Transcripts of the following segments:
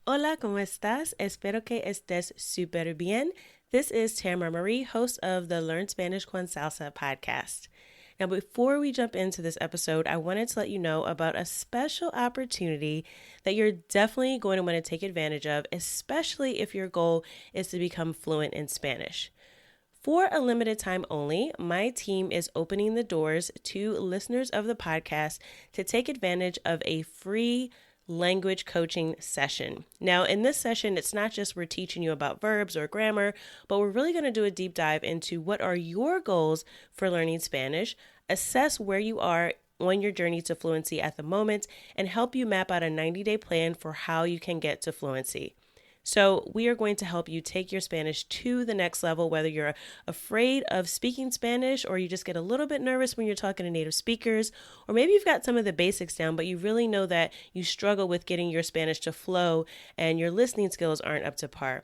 Hola, ¿cómo estás? Espero que estés súper bien. This is Tamara Marie, host of the Learn Spanish con Salsa podcast. Now, before we jump into this episode, I wanted to let you know about a special opportunity that you're definitely going to want to take advantage of, especially if your goal is to become fluent in Spanish. For a limited time only, my team is opening the doors to listeners of the podcast to take advantage of a free language coaching session. Now, in this session, it's not just we're teaching you about verbs or grammar, but we're really going to do a deep dive into what are your goals for learning Spanish, assess where you are on your journey to fluency at the moment, and help you map out a 90-day plan for how you can get to fluency. So we are going to help you take your Spanish to the next level, whether you're afraid of speaking Spanish or you just get a little bit nervous when you're talking to native speakers, or maybe you've got some of the basics down, but you really know that you struggle with getting your Spanish to flow and your listening skills aren't up to par.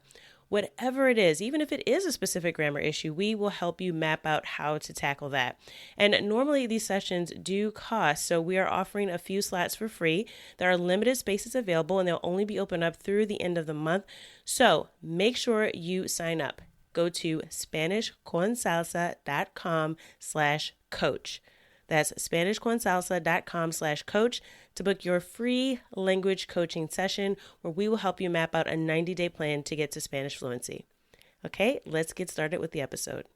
Whatever it is, even if it is a specific grammar issue, we will help you map out how to tackle that. And normally these sessions do cost, so we are offering a few slots for free. There are limited spaces available and they'll only be open up through the end of the month. So make sure you sign up. Go to SpanishConSalsa.com/coach. That's SpanishConSalsa.com/coach to book your free language coaching session where we will help you map out a 90-day plan to get to Spanish fluency. Okay, let's get started with the episode.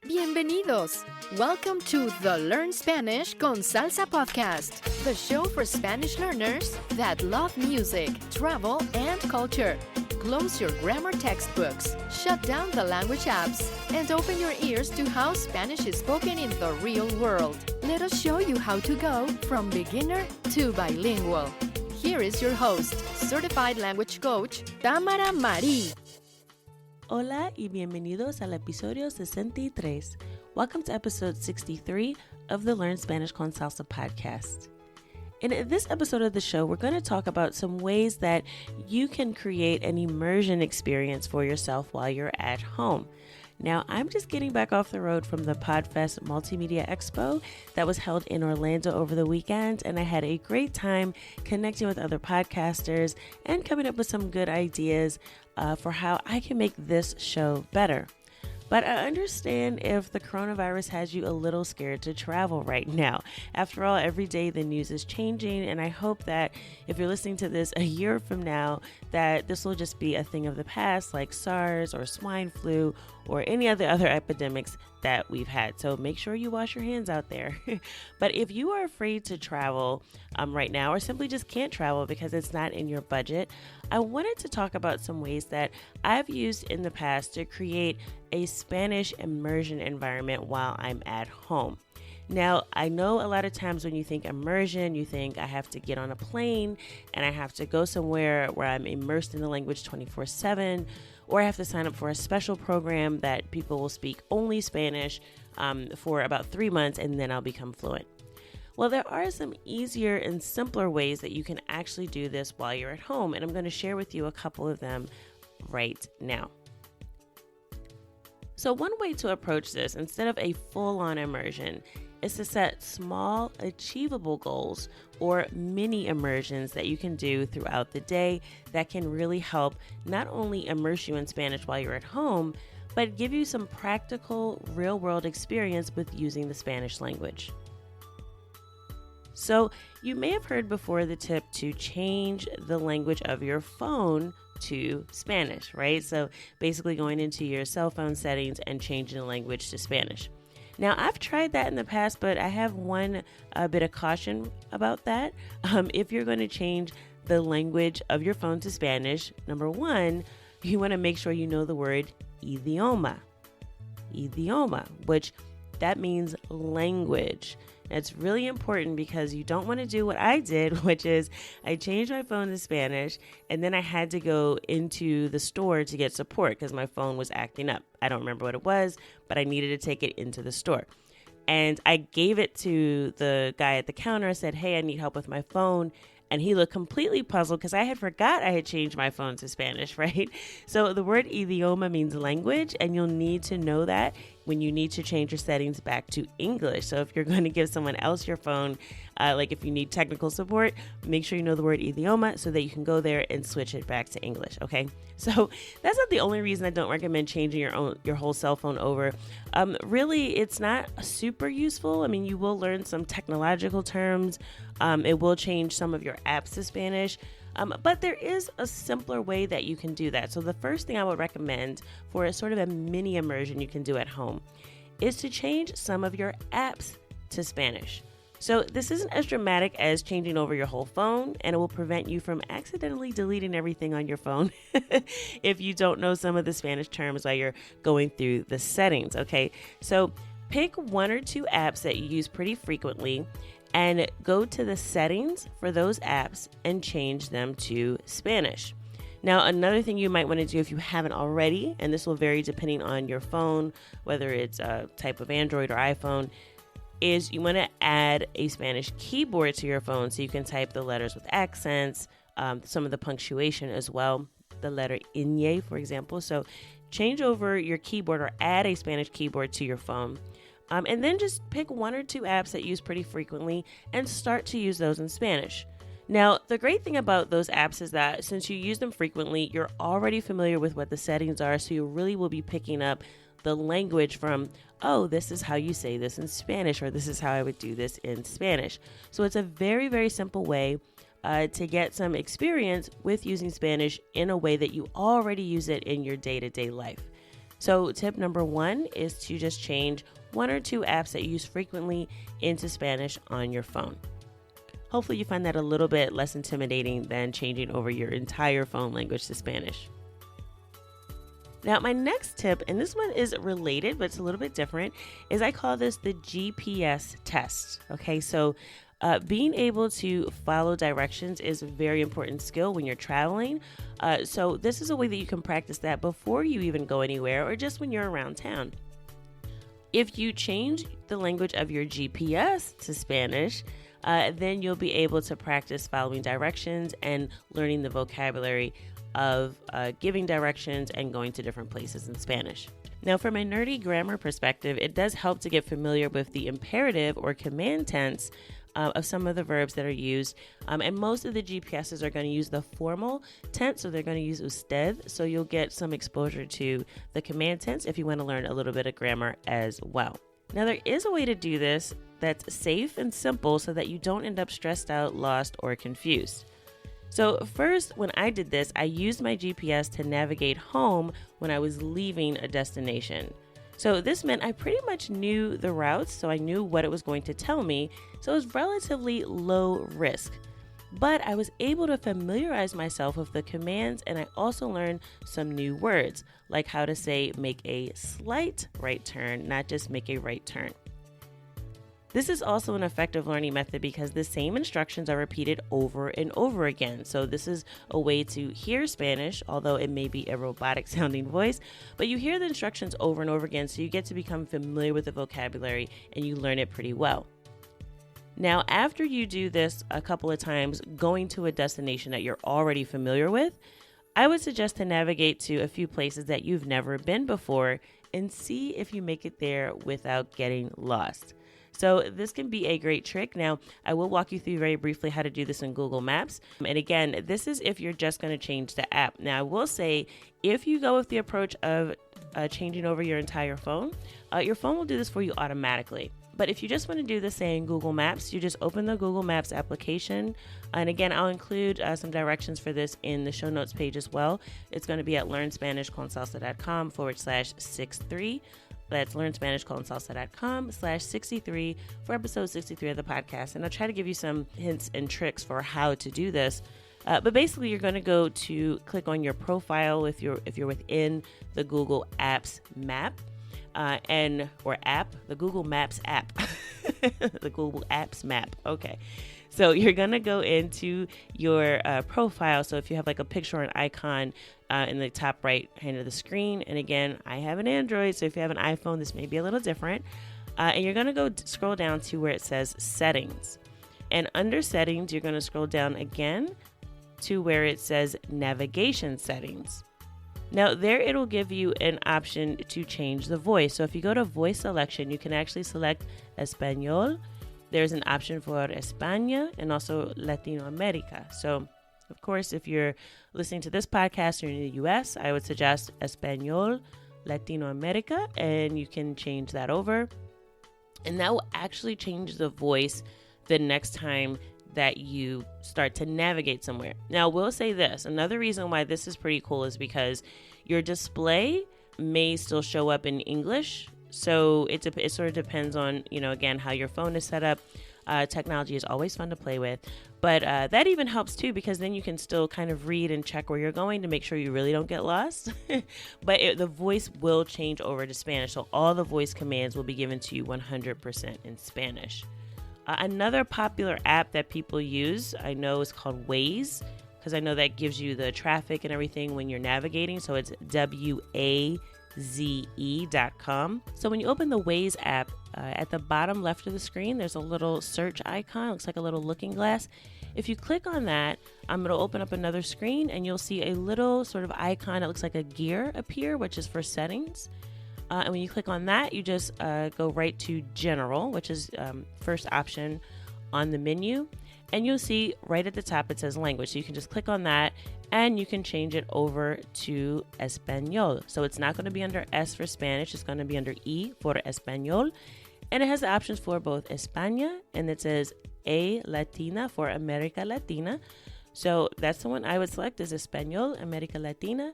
Bienvenidos! Welcome to the Learn Spanish con Salsa podcast, the show for Spanish learners that love music, travel, and culture. Close your grammar textbooks, shut down the language apps, and open your ears to how Spanish is spoken in the real world. Let us show you how to go from beginner to bilingual. Here is your host, certified language coach, Tamara Marie. Hola y bienvenidos al episodio 63. Welcome to episode 63 of the Learn Spanish con Salsa podcast. In this episode of the show, we're going to talk about some ways that you can create an immersion experience for yourself while you're at home. Now, I'm just getting back off the road from the PodFest Multimedia Expo that was held in Orlando over the weekend, and I had a great time connecting with other podcasters and coming up with some good ideas for how I can make this show better. But I understand if the coronavirus has you a little scared to travel right now. After all, every day the news is changing, and I hope that if you're listening to this a year from now, that this will just be a thing of the past, like SARS or swine flu or any other epidemics that we've had. So make sure you wash your hands out there. But if you are afraid to travel right now, or simply just can't travel because it's not in your budget, I wanted to talk about some ways that I've used in the past to create a Spanish immersion environment while I'm at home. Now, I know a lot of times when you think immersion, you think I have to get on a plane and I have to go somewhere where I'm immersed in the language 24/7, or I have to sign up for a special program that people will speak only Spanish for about 3 months and then I'll become fluent. Well, there are some easier and simpler ways that you can actually do this while you're at home, and I'm going to share with you a couple of them right now. So one way to approach this, instead of a full-on immersion, is to set small, achievable goals or mini immersions that you can do throughout the day that can really help not only immerse you in Spanish while you're at home, but give you some practical, real-world experience with using the Spanish language. So you may have heard before the tip to change the language of your phone to Spanish, right? So basically going into your cell phone settings and changing the language to Spanish. Now, I've tried that in the past, but I have one bit of caution about that. If you're going to change the language of your phone to Spanish, number one, you want to make sure you know the word idioma, which that means language. That's really important because you don't want to do what I did, which is I changed my phone to Spanish and then I had to go into the store to get support because my phone was acting up. I don't remember what it was, but I needed to take it into the store. And I gave it to the guy at the counter. I said, hey, I need help with my phone. And he looked completely puzzled because I had forgot I had changed my phone to Spanish, right? So the word idioma means language, and you'll need to know that when you need to change your settings back to English. So if you're going to give someone else your phone, like if you need technical support, make sure you know the word idioma so that you can go there and switch it back to English. Okay. So that's not the only reason I don't recommend changing your whole cell phone over. Really, it's not super useful. I mean, you will learn some technological terms. It will change some of your apps to Spanish. But there is a simpler way that you can do that. So the first thing I would recommend for a sort of a mini immersion you can do at home is to change some of your apps to Spanish. So this isn't as dramatic as changing over your whole phone, and it will prevent you from accidentally deleting everything on your phone if you don't know some of the Spanish terms while you're going through the settings. Okay, so pick one or two apps that you use pretty frequently and go to the settings for those apps and change them to Spanish. Now, another thing you might want to do if you haven't already, and this will vary depending on your phone, whether it's a type of Android or iPhone, is you want to add a Spanish keyboard to your phone so you can type the letters with accents, some of the punctuation as well, the letter ñ, for example. So change over your keyboard or add a Spanish keyboard to your phone. And then just pick one or two apps that you use pretty frequently and start to use those in Spanish. Now, the great thing about those apps is that since you use them frequently, you're already familiar with what the settings are, so you really will be picking up the language from, oh, this is how you say this in Spanish, or this is how I would do this in Spanish. So it's a very, very simple way to get some experience with using Spanish in a way that you already use it in your day-to-day life. So tip number one is to just change one or two apps that you use frequently into Spanish on your phone. Hopefully you find that a little bit less intimidating than changing over your entire phone language to Spanish. Now, my next tip, and this one is related, but it's a little bit different, is I call this the GPS test. Okay, so being able to follow directions is a very important skill when you're traveling. So this is a way that you can practice that before you even go anywhere or just when you're around town. If you change the language of your GPS to Spanish, then you'll be able to practice following directions and learning the vocabulary of giving directions and going to different places in Spanish. Now, from a nerdy grammar perspective, it does help to get familiar with the imperative or command tense of some of the verbs that are used. And most of the GPSs are going to use the formal tense, so they're going to use usted. So you'll get some exposure to the command tense if you want to learn a little bit of grammar as well. Now, there is a way to do this that's safe and simple so that you don't end up stressed out, lost, or confused. So first, when I did this, I used my GPS to navigate home when I was leaving a destination. So this meant I pretty much knew the routes, so I knew what it was going to tell me. So it was relatively low risk. But I was able to familiarize myself with the commands, and I also learned some new words, like how to say make a slight right turn, not just make a right turn. This is also an effective learning method because the same instructions are repeated over and over again. So this is a way to hear Spanish, although it may be a robotic sounding voice, but you hear the instructions over and over again, so you get to become familiar with the vocabulary and you learn it pretty well. Now, after you do this a couple of times, going to a destination that you're already familiar with, I would suggest to navigate to a few places that you've never been before and see if you make it there without getting lost. So this can be a great trick. Now, I will walk you through very briefly how to do this in Google Maps. And again, this is if you're just going to change the app. Now, I will say, if you go with the approach of changing over your entire phone, your phone will do this for you automatically. But if you just want to do the same in Google Maps, you just open the Google Maps application. And again, I'll include some directions for this in the show notes page as well. It's going to be at learnspanishconsalsa.com/63. That's learnspanishconsalsa.com/63 for episode 63 of the podcast. And I'll try to give you some hints and tricks for how to do this. But basically, you're going to go to click on your profile if you're within the Google Apps map. The Google Maps app, the Google Apps map. Okay. So you're going to go into your profile. So if you have like a picture or an icon in the top right hand of the screen, and again, I have an Android, so if you have an iPhone, this may be a little different. And you're going to go scroll down to where it says settings. And under settings, you're going to scroll down again to where it says navigation settings. Now there it'll give you an option to change the voice. So if you go to voice selection, you can actually select Español. There's an option for España and also Latino America. So of course, if you're listening to this podcast or in the US, I would suggest Español, Latino America, and you can change that over. And that will actually change the voice the next time that you start to navigate somewhere. Now, we'll say this. Another reason why this is pretty cool is because your display may still show up in English. So it sort of depends on, again, how your phone is set up. Technology is always fun to play with. But that even helps too, because then you can still kind of read and check where you're going to make sure you really don't get lost. But the voice will change over to Spanish. So all the voice commands will be given to you 100% in Spanish. Another popular app that people use, I know, is called Waze, because I know that gives you the traffic and everything when you're navigating. So it's waze.com. So when you open the Waze app, at the bottom left of the screen, there's a little search icon. It looks like a little looking glass. If you click on that, it'll open up another screen and you'll see a little sort of icon. It looks like a gear appear, which is for settings. And when you click on that, you just go right to General, which is first option on the menu. And you'll see right at the top, it says language. So you can just click on that and you can change it over to Español. So it's not going to be under S for Spanish. It's going to be under E for Español. And it has the options for both España, and it says A Latina for America Latina. So that's the one I would select, is Español, America Latina.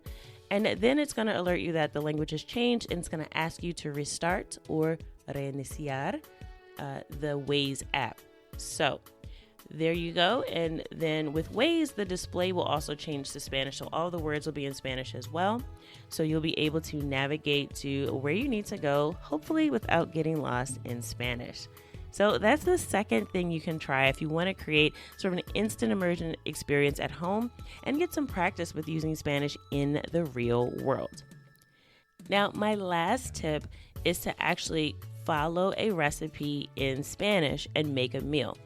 And then it's going to alert you that the language has changed, and it's going to ask you to restart or reiniciar the Waze app. So there you go. And then with Waze, the display will also change to Spanish. So all the words will be in Spanish as well. So you'll be able to navigate to where you need to go, hopefully without getting lost in Spanish. So that's the second thing you can try if you want to create sort of an instant immersion experience at home and get some practice with using Spanish in the real world. Now, my last tip is to actually follow a recipe in Spanish and make a meal.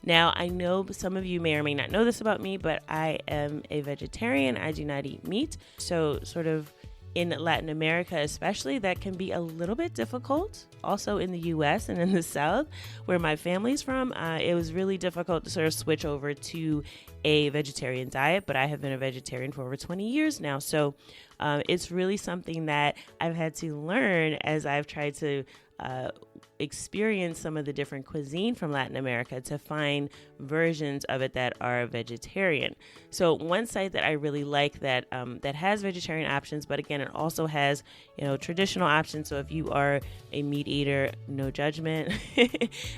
Now, I know some of you may or may not know this about me, but I am a vegetarian. I do not eat meat. So sort of in Latin America especially, that can be a little bit difficult. Also in the US and in the South, where my family's from, it was really difficult to sort of switch over to a vegetarian diet, but I have been a vegetarian for over 20 years now. So it's really something that I've had to learn as I've tried to experience some of the different cuisine from Latin America to find versions of it that are vegetarian. So one site that I really like that has vegetarian options, but again, it also has, traditional options. So if you are a meat eater, no judgment,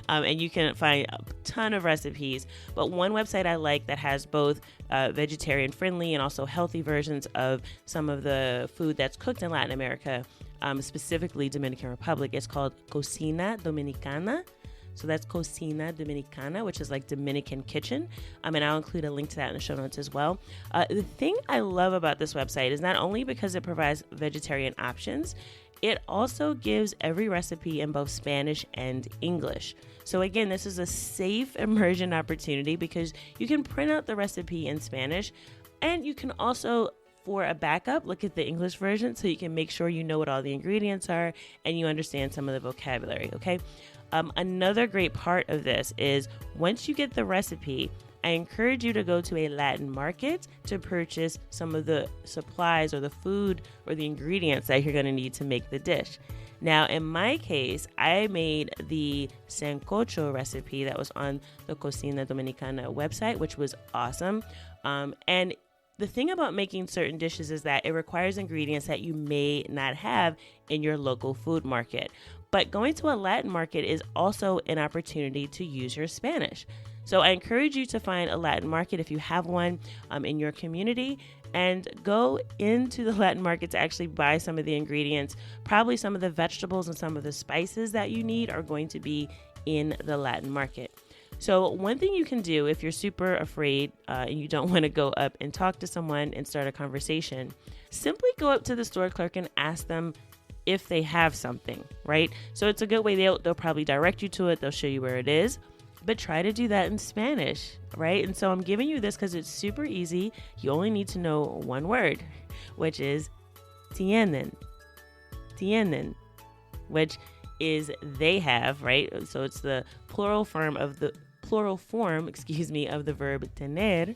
and you can find a ton of recipes. But one website I like that has both vegetarian friendly and also healthy versions of some of the food that's cooked in Latin America, specifically Dominican Republic. It's called Cocina Dominicana. So that's Cocina Dominicana, which is like Dominican kitchen. And I'll include a link to that in the show notes as well. The thing I love about this website is not only because it provides vegetarian options, it also gives every recipe in both Spanish and English. So again, this is a safe immersion opportunity because you can print out the recipe in Spanish, and you can also, for a backup, look at the English version so you can make sure you know what all the ingredients are and you understand some of the vocabulary, okay? Another great part of this is once you get the recipe, I encourage you to go to a Latin market to purchase some of the supplies or the food or the ingredients that you're going to need to make the dish. Now, in my case, I made the sancocho recipe that was on the Cocina Dominicana website, which was awesome. And the thing about making certain dishes is that it requires ingredients that you may not have in your local food market. But going to a Latin market is also an opportunity to use your Spanish. So I encourage you to find a Latin market if you have one in your community, and go into the Latin market to actually buy some of the ingredients. Probably some of the vegetables and some of the spices that you need are going to be in the Latin market. So one thing you can do if you're super afraid and you don't want to go up and talk to someone and start a conversation, simply go up to the store clerk and ask them if they have something, right? So it's a good way. They'll probably direct you to it. They'll show you where it is, but try to do that in Spanish, right? And so I'm giving you this because it's super easy. You only need to know one word, which is tienen, which is they have, right? So it's the plural form of the verb tener,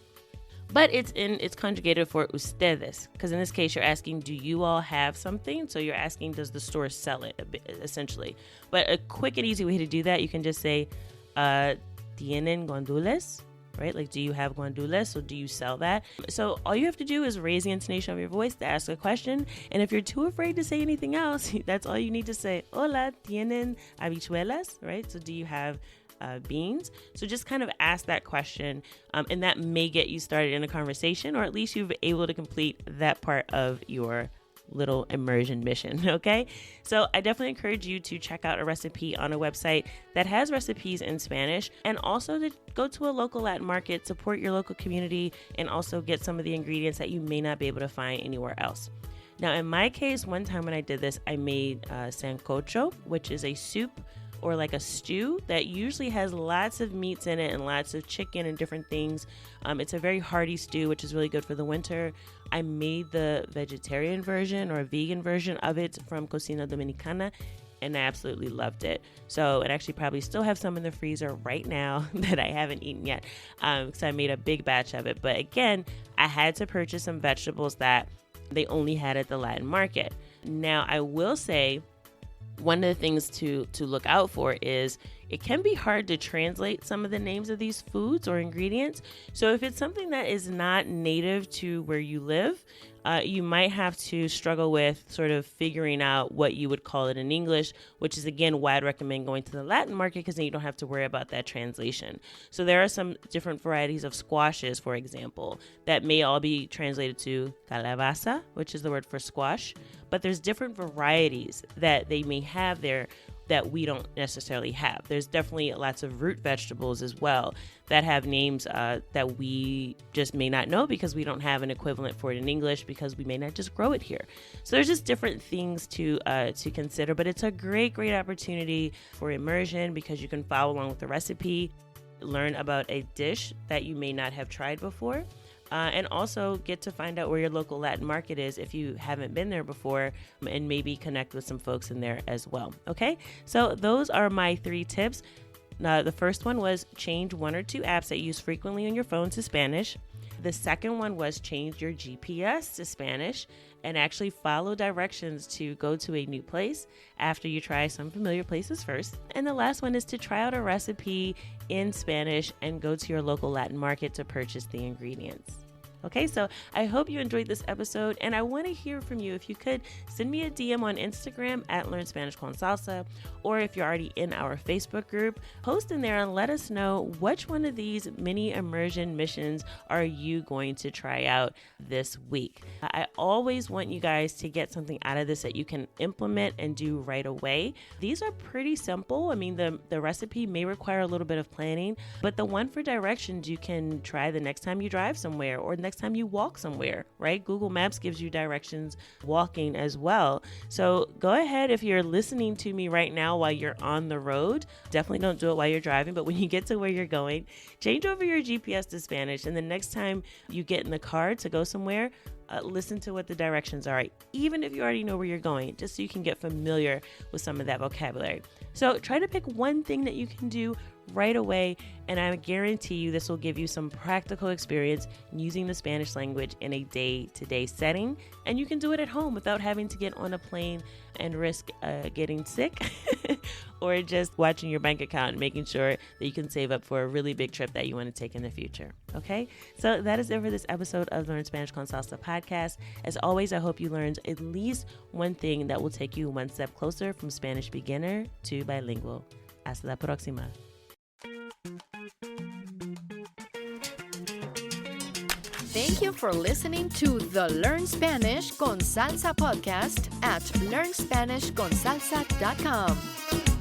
but it's conjugated for ustedes, because in this case you're asking, do you all have something? So you're asking, does the store sell it, essentially? But a quick and easy way to do that, you can just say, tienen guandules, right? Like, do you have guandules? So do you sell that? So all you have to do is raise the intonation of your voice to ask a question. And if you're too afraid to say anything else, that's all you need to say. Hola, tienen habichuelas, right? So do you have beans? So just kind of ask that question, and that may get you started in a conversation, or at least you've been able to complete that part of your little immersion mission. Okay, so I definitely encourage you to check out a recipe on a website that has recipes in Spanish, and also to go to a local Latin market, support your local community, and also get some of the ingredients that you may not be able to find anywhere else. Now, in my case, one time when I did this, I made sancocho, which is a soup or like a stew that usually has lots of meats in it and lots of chicken and different things. It's a very hearty stew, which is really good for the winter. I made the vegetarian version or a vegan version of it from Cocina Dominicana, and I absolutely loved it. So it actually probably still have some in the freezer right now that I haven't eaten yet, because I made a big batch of it. But again, I had to purchase some vegetables that they only had at the Latin market. Now, I will say, one of the things to look out for is it can be hard to translate some of the names of these foods or ingredients. So if it's something that is not native to where you live, you might have to struggle with sort of figuring out what you would call it in English, which is, again, why I'd recommend going to the Latin market, because then you don't have to worry about that translation. So there are some different varieties of squashes, for example, that may all be translated to calabaza, which is the word for squash. But there's different varieties that they may have there that we don't necessarily have. There's definitely lots of root vegetables as well that have names that we just may not know, because we don't have an equivalent for it in English, because we may not just grow it here. So there's just different things to consider, but it's a great opportunity for immersion, because you can follow along with the recipe, learn about a dish that you may not have tried before, and also get to find out where your local Latin market is if you haven't been there before, and maybe connect with some folks in there as well. Okay, so those are my 3 tips. Now, the first one was change 1 or 2 apps that you use frequently on your phone to Spanish. The second one was change your GPS to Spanish and actually follow directions to go to a new place after you try some familiar places first. And the last one is to try out a recipe in Spanish and go to your local Latin market to purchase the ingredients. Okay, so I hope you enjoyed this episode, and I want to hear from you. If you could, send me a DM on Instagram at Learn Spanish con Salsa, or if you're already in our Facebook group, post in there and let us know which one of these mini immersion missions are you going to try out this week. I always want you guys to get something out of this that you can implement and do right away. These are pretty simple. I mean, the recipe may require a little bit of planning, but the one for directions you can try the next time you drive somewhere or next time you walk somewhere, right? Google Maps gives you directions walking as well. So go ahead, if you're listening to me right now while you're on the road, definitely don't do it while you're driving, but when you get to where you're going, change over your GPS to Spanish. And the next time you get in the car to go somewhere, listen to what the directions are, even if you already know where you're going, just so you can get familiar with some of that vocabulary. So try to pick one thing that you can do right away, and I guarantee you this will give you some practical experience using the Spanish language in a day-to-day setting, and you can do it at home without having to get on a plane and risk getting sick or just watching your bank account and making sure that you can save up for a really big trip that you want to take in the future. Okay, so that is it for this episode of Learn Spanish con Salsa podcast. As always, I hope you learned at least one thing that will take you one step closer from Spanish beginner to bilingual. Hasta la próxima. Thank you for listening to the Learn Spanish con Salsa podcast at learnspanishconsalsa.com.